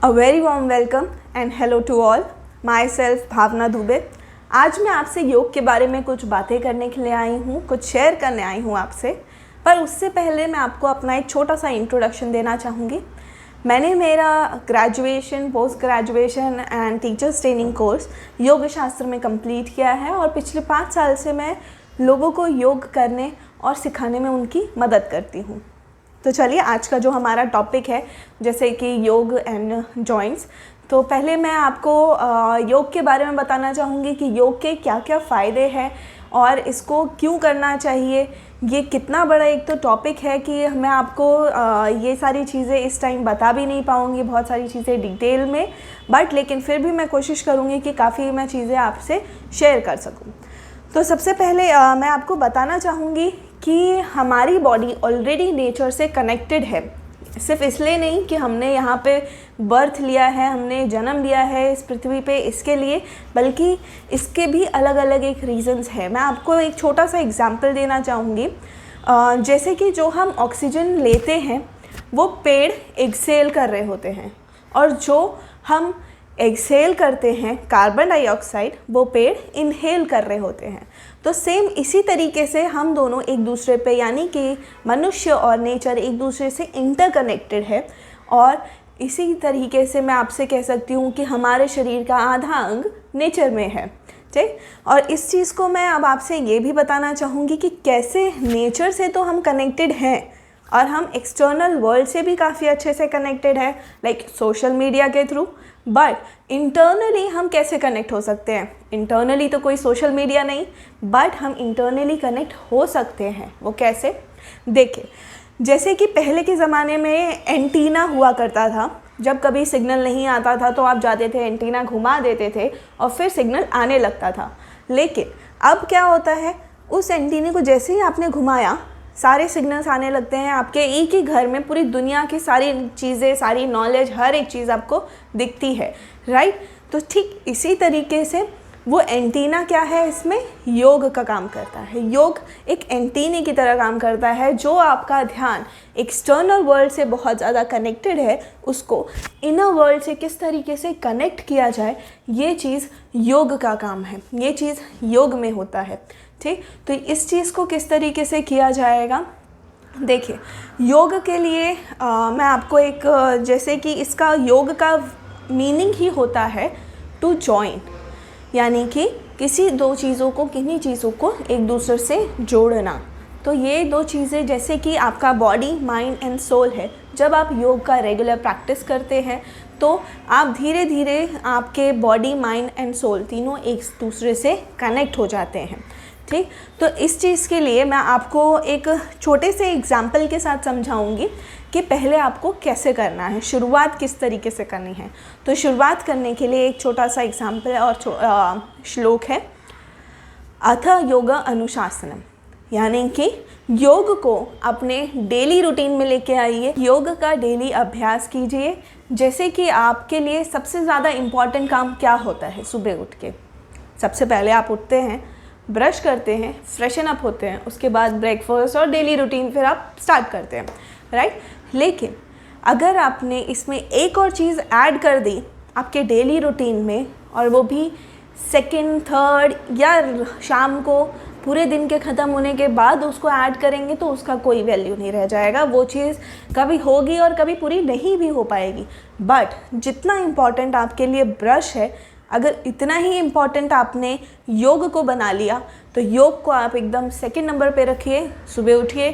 A very warm welcome and hello to all. Myself Bhavna Dubey. आज मैं आपसे योग के बारे में कुछ बातें करने के लिए आई हूँ, कुछ शेयर करने आई हूँ आपसे। पर उससे पहले मैं आपको अपना एक छोटा सा इंट्रोडक्शन देना चाहूँगी। मैंने मेरा graduation, post graduation and teachers training course योग शास्त्र में कंप्लीट किया है और पिछले 5 साल से मैं लोगों को योग करने और सिखाने में उनकी मदद करती हूँ। तो चलिए, आज का जो हमारा टॉपिक है जैसे कि योग एंड जॉइंट्स, तो पहले मैं आपको योग के बारे में बताना चाहूँगी कि योग के क्या क्या फ़ायदे हैं और इसको क्यों करना चाहिए। ये कितना बड़ा एक तो टॉपिक है कि मैं आपको ये सारी चीज़ें इस टाइम बता भी नहीं पाऊँगी, बहुत सारी चीज़ें डिटेल में, बट लेकिन फिर भी मैं कोशिश करूँगी कि काफ़ी मैं चीज़ें आपसे शेयर कर सकूँ। तो सबसे पहले मैं आपको बताना चाहूँगी कि हमारी बॉडी ऑलरेडी नेचर से कनेक्टेड है। सिर्फ इसलिए नहीं कि हमने यहाँ पे बर्थ लिया है, हमने जन्म लिया है इस पृथ्वी पे इसके लिए, बल्कि इसके भी अलग अलग एक रीज़न्स है। मैं आपको एक छोटा सा एग्जांपल देना चाहूँगी। जैसे कि जो हम ऑक्सीजन लेते हैं वो पेड़ एक्सहेल कर रहे होते हैं, और जो हम एक्सहेल करते हैं कार्बन डाइऑक्साइड वो पेड़ इनहेल कर रहे होते हैं। तो सेम इसी तरीके से हम दोनों एक दूसरे पे, यानी कि मनुष्य और नेचर एक दूसरे से इंटरकनेक्टेड है। और इसी तरीके से मैं आपसे कह सकती हूँ कि हमारे शरीर का आधा अंग नेचर में है, ठीक। और इस चीज़ को मैं अब आपसे ये भी बताना चाहूँगी कि कैसे नेचर से तो हम कनेक्टेड हैं और हम एक्सटर्नल वर्ल्ड से भी काफ़ी अच्छे से कनेक्टेड है, लाइक सोशल मीडिया के थ्रू। बट इंटरनली हम कैसे कनेक्ट हो सकते हैं? इंटरनली तो कोई सोशल मीडिया नहीं, बट हम इंटरनली कनेक्ट हो सकते हैं। वो कैसे? देखिए, जैसे कि पहले के ज़माने में एंटीना हुआ करता था। जब कभी सिग्नल नहीं आता था तो आप जाते थे, एंटीना घुमा देते थे और फिर सिग्नल आने लगता था। लेकिन अब क्या होता है, उस एंटीने को जैसे ही आपने घुमाया सारे सिग्नल्स आने लगते हैं आपके एक ही घर में। पूरी दुनिया की सारी चीज़ें, सारी नॉलेज, हर एक चीज़ आपको दिखती है, राइट। तो ठीक इसी तरीके से वो एंटीना क्या है, इसमें योग का काम करता है। योग एक एंटीने की तरह काम करता है, जो आपका ध्यान एक्सटर्नल वर्ल्ड से बहुत ज़्यादा कनेक्टेड है उसको इनर वर्ल्ड से किस तरीके से कनेक्ट किया जाए, ये चीज़ योग का काम है। ये चीज़ योग में होता है, ठीक। तो इस चीज़ को किस तरीके से किया जाएगा, देखिए, योग के लिए मैं आपको एक जैसे कि इसका योग का मीनिंग ही होता है टू जॉइन, यानी कि किसी दो चीज़ों को, किन्हीं चीज़ों को एक दूसरे से जोड़ना। तो ये दो चीज़ें जैसे कि आपका बॉडी, माइंड एंड सोल है। जब आप योग का रेगुलर प्रैक्टिस करते हैं तो आप धीरे धीरे आपके बॉडी, माइंड एंड सोल तीनों एक दूसरे से कनेक्ट हो जाते हैं, ठीक। तो इस चीज़ के लिए मैं आपको एक छोटे से एग्जाम्पल के साथ समझाऊंगी कि पहले आपको कैसे करना है, शुरुआत किस तरीके से करनी है। तो शुरुआत करने के लिए एक छोटा सा एग्जाम्पल और श्लोक है। अथ योग अनुशासनम, यानी कि योग को अपने डेली रूटीन में लेके आइए। योग का डेली अभ्यास कीजिए। जैसे कि आपके लिए सबसे ज़्यादा इम्पॉर्टेंट काम क्या होता है? सुबह उठ के सबसे पहले आप उठते हैं, ब्रश करते हैं, फ्रेशन अप होते हैं, उसके बाद ब्रेकफास्ट और डेली रूटीन फिर आप स्टार्ट करते हैं, राइट। लेकिन अगर आपने इसमें एक और चीज़ ऐड कर दी आपके डेली रूटीन में, और वो भी सेकंड, थर्ड या शाम को पूरे दिन के ख़त्म होने के बाद उसको ऐड करेंगे, तो उसका कोई वैल्यू नहीं रह जाएगा। वो चीज़ कभी होगी और कभी पूरी नहीं भी हो पाएगी। बट जितना इम्पॉर्टेंट आपके लिए ब्रश है, अगर इतना ही इम्पॉर्टेंट आपने योग को बना लिया, तो योग को आप एकदम सेकंड नंबर पे रखिए। सुबह उठिए,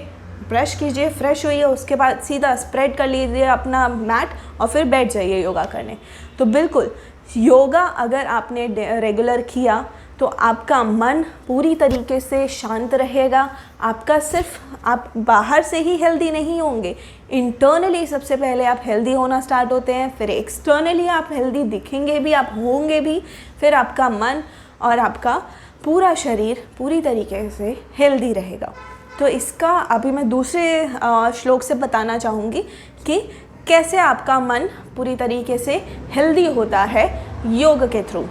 ब्रश कीजिए, फ्रेश होइए, उसके बाद सीधा स्प्रेड कर लीजिए अपना मैट और फिर बैठ जाइए योगा करने। तो बिल्कुल योगा अगर आपने रेगुलर किया तो आपका मन पूरी तरीके से शांत रहेगा। आपका सिर्फ आप बाहर से ही हेल्दी नहीं होंगे, इंटरनली सबसे पहले आप हेल्दी होना स्टार्ट होते हैं, फिर एक्सटर्नली आप हेल्दी दिखेंगे भी, आप होंगे भी, फिर आपका मन और आपका पूरा शरीर पूरी तरीके से हेल्दी रहेगा। तो इसका अभी मैं दूसरे श्लोक से बताना चाहूँगी कि कैसे आपका मन पूरी तरीके से हेल्दी होता है योग के थ्रू।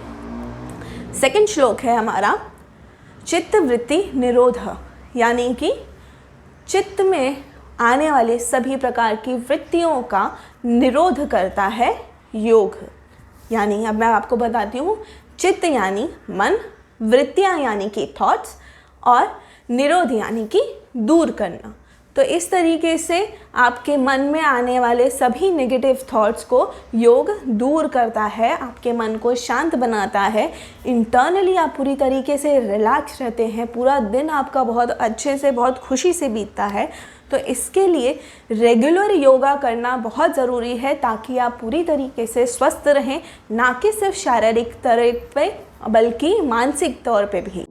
सेकंड श्लोक है हमारा चित्त वृत्ति निरोध, यानी कि चित्त में आने वाले सभी प्रकार की वृत्तियों का निरोध करता है योग, यानी अब मैं आपको बताती हूँ, चित्त यानी मन, वृत्तियाँ यानी कि थॉट्स, और निरोध यानी कि दूर करना। तो इस तरीके से आपके मन में आने वाले सभी नेगेटिव थॉट्स को योग दूर करता है, आपके मन को शांत बनाता है। इंटरनली आप पूरी तरीके से रिलैक्स रहते हैं, पूरा दिन आपका बहुत अच्छे से, बहुत खुशी से बीतता है। तो इसके लिए रेगुलर योगा करना बहुत ज़रूरी है, ताकि आप पूरी तरीके से स्वस्थ रहें, ना कि सिर्फ शारीरिक तौर पे बल्कि मानसिक तौर पे भी।